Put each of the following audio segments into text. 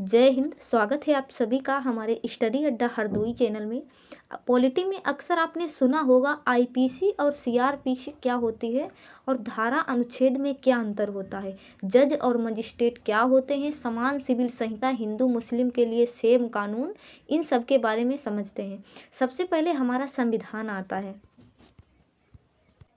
जय हिंद। स्वागत है आप सभी का हमारे स्टडी अड्डा हरदोई चैनल में। पॉलिटी में अक्सर आपने सुना होगा आईपीसी और सीआरपीसी क्या होती है और धारा अनुच्छेद में क्या अंतर होता है, जज और मजिस्ट्रेट क्या होते हैं, समान सिविल संहिता हिंदू मुस्लिम के लिए सेम कानून, इन सब के बारे में समझते हैं। सबसे पहले हमारा संविधान आता है।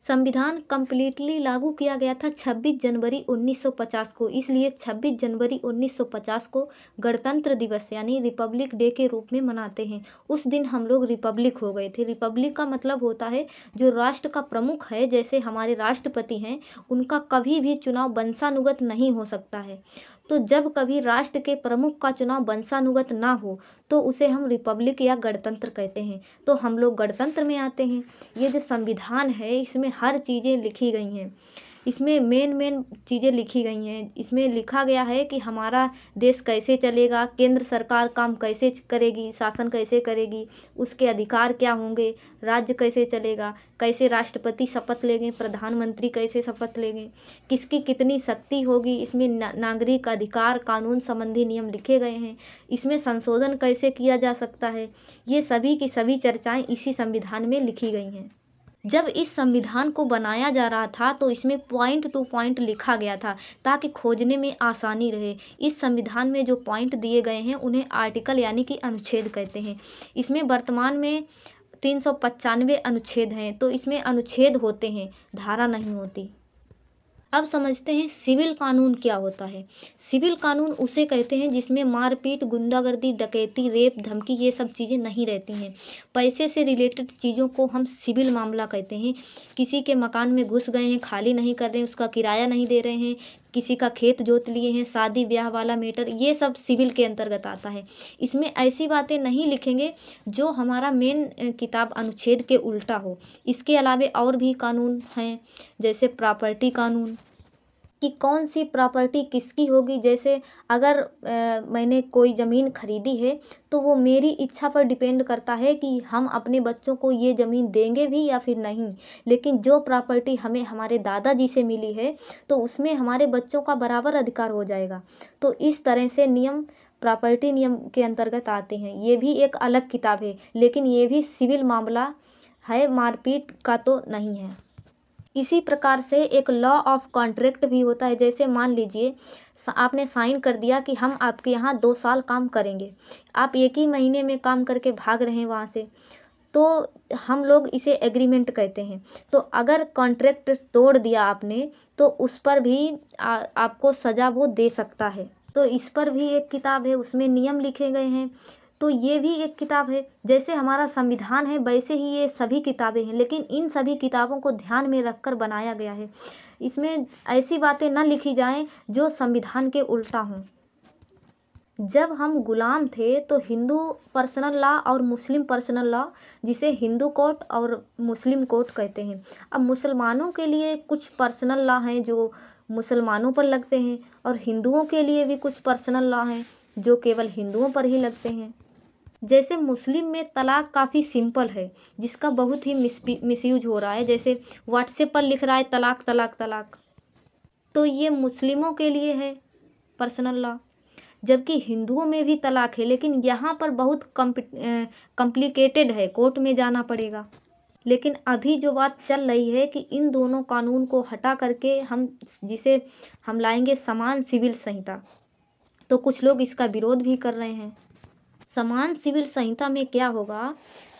संविधान कम्प्लीटली लागू किया गया था 26 जनवरी 1950 को, इसलिए 26 जनवरी 1950 को गणतंत्र दिवस यानी रिपब्लिक डे के रूप में मनाते हैं। उस दिन हम लोग रिपब्लिक हो गए थे। रिपब्लिक का मतलब होता है जो राष्ट्र का प्रमुख है, जैसे हमारे राष्ट्रपति हैं, उनका कभी भी चुनाव वंशानुगत नहीं हो सकता है। तो जब कभी राष्ट्र के प्रमुख का चुनाव वंशानुगत ना हो तो उसे हम रिपब्लिक या गणतंत्र कहते हैं। तो हम लोग गणतंत्र में आते हैं। ये जो संविधान है इसमें हर चीज़ें लिखी गई हैं, इसमें मेन चीज़ें लिखी गई हैं। इसमें लिखा गया है कि हमारा देश कैसे चलेगा, केंद्र सरकार काम कैसे करेगी, शासन कैसे करेगी, उसके अधिकार क्या होंगे, राज्य कैसे चलेगा, कैसे राष्ट्रपति शपथ लेंगे, प्रधानमंत्री कैसे शपथ लेंगे, किसकी कितनी शक्ति होगी। इसमें नागरिक अधिकार कानून संबंधी नियम लिखे गए हैं। इसमें संशोधन कैसे किया जा सकता है, ये सभी की सभी चर्चाएँ इसी संविधान में लिखी गई हैं। जब इस संविधान को बनाया जा रहा था तो इसमें पॉइंट टू पॉइंट लिखा गया था ताकि खोजने में आसानी रहे। इस संविधान में जो पॉइंट दिए गए हैं उन्हें आर्टिकल यानी कि अनुच्छेद कहते हैं। इसमें वर्तमान में 395 अनुच्छेद हैं, तो इसमें अनुच्छेद होते हैं, धारा नहीं होती। अब समझते हैं सिविल कानून क्या होता है। सिविल कानून उसे कहते हैं जिसमें मारपीट, गुंडागर्दी, डकैती, रेप, धमकी ये सब चीज़ें नहीं रहती हैं। पैसे से रिलेटेड चीज़ों को हम सिविल मामला कहते हैं। किसी के मकान में घुस गए हैं, खाली नहीं कर रहे हैं, उसका किराया नहीं दे रहे हैं, किसी का खेत जोत लिए हैं, शादी ब्याह वाला मैटर, ये सब सिविल के अंतर्गत आता है। इसमें ऐसी बातें नहीं लिखेंगे जो हमारा मेन किताब अनुच्छेद के उल्टा हो। इसके अलावा और भी कानून हैं, जैसे प्रॉपर्टी कानून कि कौन सी प्रॉपर्टी किसकी होगी। जैसे अगर मैंने कोई ज़मीन खरीदी है तो वो मेरी इच्छा पर डिपेंड करता है कि हम अपने बच्चों को ये ज़मीन देंगे भी या फिर नहीं। लेकिन जो प्रॉपर्टी हमें हमारे दादाजी से मिली है तो उसमें हमारे बच्चों का बराबर अधिकार हो जाएगा। तो इस तरह से नियम प्रॉपर्टी नियम के अंतर्गत आते हैं। ये भी एक अलग किताब है, लेकिन ये भी सिविल मामला है, मारपीट का तो नहीं है। इसी प्रकार से एक लॉ ऑफ कॉन्ट्रैक्ट भी होता है। जैसे मान लीजिए आपने साइन कर दिया कि हम आपके यहाँ 2 साल काम करेंगे, आप एक ही महीने में काम करके भाग रहे हैं वहाँ से, तो हम लोग इसे एग्रीमेंट कहते हैं। तो अगर कॉन्ट्रैक्ट तोड़ दिया आपने तो उस पर भी आपको सज़ा वो दे सकता है। तो इस पर भी एक किताब है, उसमें नियम लिखे गए हैं। तो ये भी एक किताब है। जैसे हमारा संविधान है वैसे ही ये सभी किताबें हैं, लेकिन इन सभी किताबों को ध्यान में रखकर बनाया गया है। इसमें ऐसी बातें न लिखी जाएं जो संविधान के उल्टा हों। जब हम गुलाम थे तो हिंदू पर्सनल लॉ और मुस्लिम पर्सनल लॉ, जिसे हिंदू कोर्ट और मुस्लिम कोर्ट कहते हैं। अब मुसलमानों के लिए कुछ पर्सनल लॉ हैं जो मुसलमानों पर लगते हैं, और हिंदुओं के लिए भी कुछ पर्सनल लॉ हैं जो केवल हिंदुओं पर ही लगते हैं। जैसे मुस्लिम में तलाक काफ़ी सिंपल है, जिसका बहुत ही मिसयूज हो रहा है। जैसे व्हाट्सएप पर लिख रहा है तलाक तलाक तलाक, तो ये मुस्लिमों के लिए है पर्सनल लॉ। जबकि हिंदुओं में भी तलाक है, लेकिन यहाँ पर बहुत कॉम्प्लिकेटेड है, कोर्ट में जाना पड़ेगा। लेकिन अभी जो बात चल रही है कि इन दोनों कानून को हटा करके जिसे हम लाएंगे समान सिविल संहिता, तो कुछ लोग इसका विरोध भी कर रहे हैं। समान सिविल संहिता में क्या होगा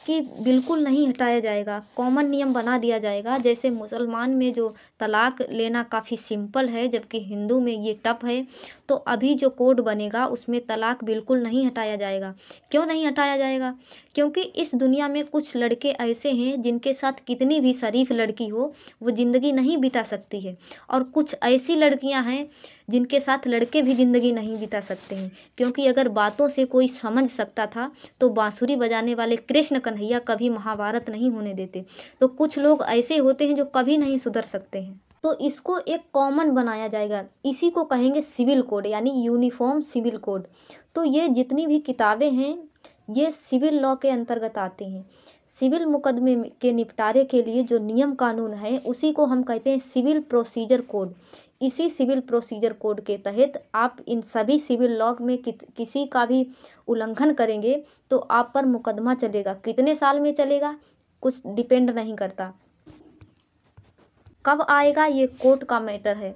कि बिल्कुल नहीं हटाया जाएगा, कॉमन नियम बना दिया जाएगा। जैसे मुसलमान में जो तलाक लेना काफ़ी सिंपल है, जबकि हिंदू में ये टफ है, तो अभी जो कोड बनेगा उसमें तलाक बिल्कुल नहीं हटाया जाएगा। क्यों नहीं हटाया जाएगा? क्योंकि इस दुनिया में कुछ लड़के ऐसे हैं जिनके साथ कितनी भी शरीफ लड़की हो वो ज़िंदगी नहीं बिता सकती है, और कुछ ऐसी लड़कियां हैं जिनके साथ लड़के भी ज़िंदगी नहीं बिता सकते हैं। क्योंकि अगर बातों से कोई समझ सकता था तो बांसुरी बजाने वाले कृष्ण कन्हैया कभी महाभारत नहीं होने देते। तो कुछ लोग ऐसे होते हैं जो कभी नहीं सुधर सकते हैं। तो इसको एक कॉमन बनाया जाएगा, इसी को कहेंगे सिविल कोड यानी यूनिफॉर्म सिविल कोड। तो ये जितनी भी किताबें हैं ये सिविल लॉ के अंतर्गत आती हैं। सिविल मुकदमे के निपटारे के लिए जो नियम कानून है उसी को हम कहते हैं सिविल प्रोसीजर कोड। इसी सिविल प्रोसीजर कोड के तहत आप इन सभी सिविल लॉ में किसी का भी उल्लंघन करेंगे तो आप पर मुकदमा चलेगा। कितने साल में चलेगा कुछ डिपेंड नहीं करता, कब आएगा ये कोर्ट का मैटर है।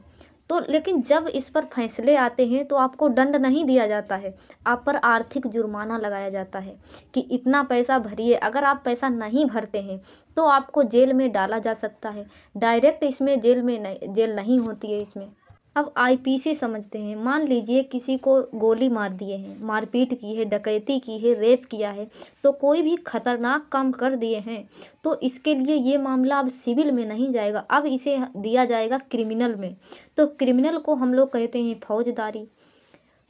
तो लेकिन जब इस पर फैसले आते हैं तो आपको दंड नहीं दिया जाता है, आप पर आर्थिक जुर्माना लगाया जाता है कि इतना पैसा भरिए। अगर आप पैसा नहीं भरते हैं तो आपको जेल में डाला जा सकता है। डायरेक्ट इसमें जेल नहीं होती है इसमें। अब आईपीसी समझते हैं। मान लीजिए किसी को गोली मार दिए हैं, मारपीट की है, डकैती की है, रेप किया है, तो कोई भी खतरनाक काम कर दिए हैं तो इसके लिए ये मामला अब सिविल में नहीं जाएगा, अब इसे दिया जाएगा क्रिमिनल में। तो क्रिमिनल को हम लोग कहते हैं फौजदारी।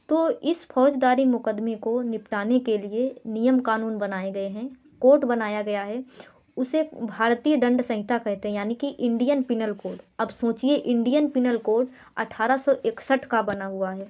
तो इस फौजदारी मुकदमे को निपटाने के लिए नियम कानून बनाए गए हैं, कोर्ट बनाया गया है। उसे भारतीय दंड संहिता कहते हैं, यानी कि इंडियन पिनल कोड। अब सोचिए इंडियन पिनल कोड 1861 का बना हुआ है।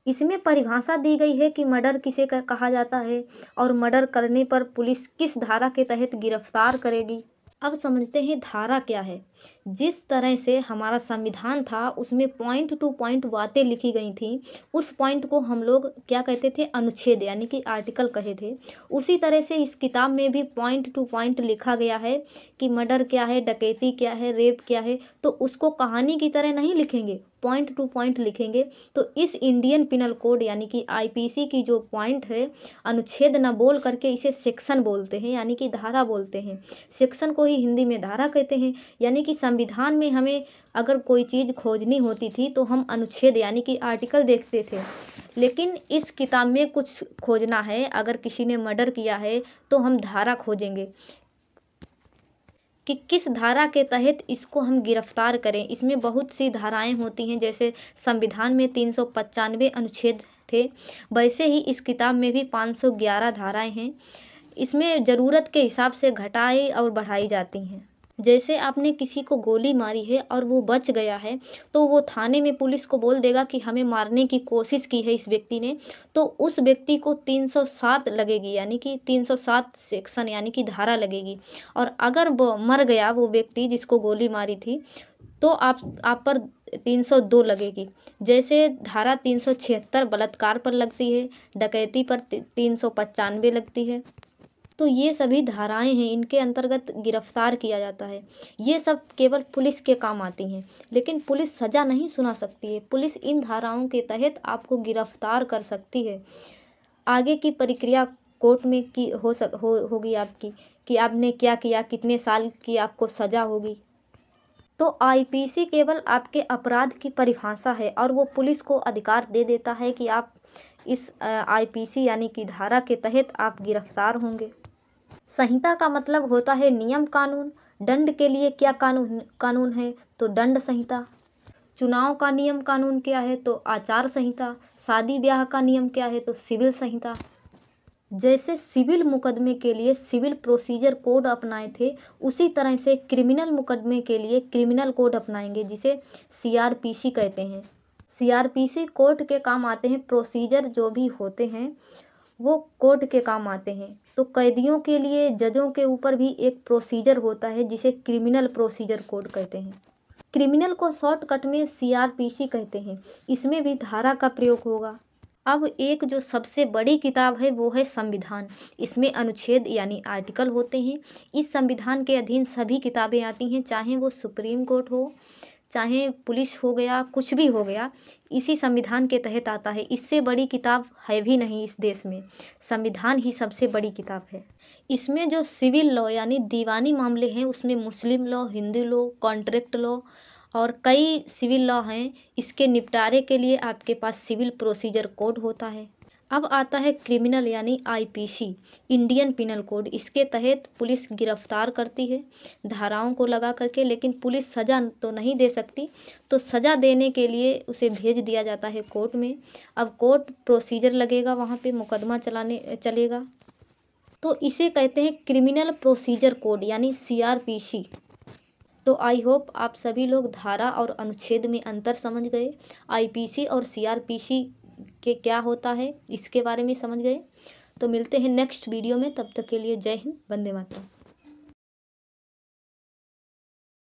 इसमें परिभाषा दी गई है कि मर्डर किसे कहा जाता है और मर्डर करने पर पुलिस किस धारा के तहत गिरफ्तार करेगी। अब समझते हैं धारा क्या है। जिस तरह से हमारा संविधान था उसमें पॉइंट टू पॉइंट बातें लिखी गई थी, उस पॉइंट को हम लोग क्या कहते थे, अनुच्छेद यानी कि आर्टिकल कहे थे। उसी तरह से इस किताब में भी पॉइंट टू पॉइंट लिखा गया है कि मर्डर क्या है, डकैती क्या है, रेप क्या है। तो उसको कहानी की तरह नहीं लिखेंगे, पॉइंट टू पॉइंट लिखेंगे। तो इस इंडियन पिनल कोड यानी कि आईपीसी की जो पॉइंट है, अनुच्छेद न बोल करके इसे सेक्शन बोलते हैं, यानी कि धारा बोलते हैं। सेक्शन को ही हिंदी में धारा कहते हैं। यानी कि संविधान में हमें अगर कोई चीज़ खोजनी होती थी तो हम अनुच्छेद यानी कि आर्टिकल देखते थे, लेकिन इस किताब में कुछ खोजना है, अगर किसी ने मर्डर किया है तो हम धारा खोजेंगे कि किस धारा के तहत इसको हम गिरफ्तार करें। इसमें बहुत सी धाराएं होती हैं, जैसे संविधान में 395 अनुच्छेद थे, वैसे ही इस किताब में भी 511 धाराएं हैं। इसमें ज़रूरत के हिसाब से घटाई और बढ़ाई जाती हैं। जैसे आपने किसी को गोली मारी है और वो बच गया है तो वो थाने में पुलिस को बोल देगा कि हमें मारने की कोशिश की है इस व्यक्ति ने, तो उस व्यक्ति को 307 लगेगी, यानी कि 307 सेक्शन यानी कि धारा लगेगी। और अगर वो मर गया वो व्यक्ति जिसको गोली मारी थी तो आप पर 302 लगेगी। जैसे धारा 376 बलात्कार पर लगती है, डकैती पर 395 लगती है। तो ये सभी धाराएं हैं, इनके अंतर्गत गिरफ्तार किया जाता है। ये सब केवल पुलिस के काम आती हैं, लेकिन पुलिस सज़ा नहीं सुना सकती है। पुलिस इन धाराओं के तहत आपको गिरफ्तार कर सकती है। आगे की प्रक्रिया कोर्ट में की होगी आपकी कि आपने क्या किया, कितने साल की आपको सज़ा होगी। तो आईपीसी केवल आपके अपराध की परिभाषा है और वो पुलिस को अधिकार दे देता है कि आप इस आईपीसी यानी कि धारा के तहत आप गिरफ्तार होंगे। संहिता का मतलब होता है नियम कानून। दंड के लिए क्या कानून है, तो दंड संहिता। चुनाव का नियम कानून क्या है, तो आचार संहिता। शादी ब्याह का नियम क्या है, तो सिविल संहिता। जैसे सिविल मुकदमे के लिए सिविल प्रोसीजर कोड अपनाए थे, उसी तरह से क्रिमिनल मुकदमे के लिए क्रिमिनल कोड अपनाएंगे, जिसे सीआरपीसी कहते हैं। सीआरपीसी कोर्ट के काम आते हैं। प्रोसीजर जो भी होते हैं वो कोर्ट के काम आते हैं। तो कैदियों के लिए जजों के ऊपर भी एक प्रोसीजर होता है जिसे क्रिमिनल प्रोसीजर कोड कहते हैं। क्रिमिनल को शॉर्टकट में सीआरपीसी कहते हैं। इसमें भी धारा का प्रयोग होगा। अब एक जो सबसे बड़ी किताब है वो है संविधान। इसमें अनुच्छेद यानी आर्टिकल होते हैं। इस संविधान के अधीन सभी किताबें आती हैं, चाहे वो सुप्रीम कोर्ट हो, चाहे पुलिस हो गया, कुछ भी हो गया, इसी संविधान के तहत आता है। इससे बड़ी किताब है भी नहीं इस देश में, संविधान ही सबसे बड़ी किताब है। इसमें जो सिविल लॉ यानी दीवानी मामले हैं उसमें मुस्लिम law, Hindu law, contract law और कई सिविल लॉ हैं। इसके निपटारे के लिए आपके पास सिविल प्रोसीजर कोड होता है। अब आता है क्रिमिनल यानी आईपीसी, इंडियन पिनल कोड। इसके तहत पुलिस गिरफ्तार करती है धाराओं को लगा करके, लेकिन पुलिस सज़ा तो नहीं दे सकती, तो सज़ा देने के लिए उसे भेज दिया जाता है कोर्ट में। अब कोर्ट प्रोसीजर लगेगा, वहाँ पे मुकदमा चलेगा। तो इसे कहते हैं क्रिमिनल प्रोसीजर कोड यानी सीआरपीसी। तो आई होप आप सभी लोग धारा और अनुच्छेद में अंतर समझ गए, आईपीसी और सीआरपीसी के क्या होता है इसके बारे में समझ गए। तो मिलते हैं नेक्स्ट वीडियो में, तब तक के लिए जय हिंद, वंदे मातरम।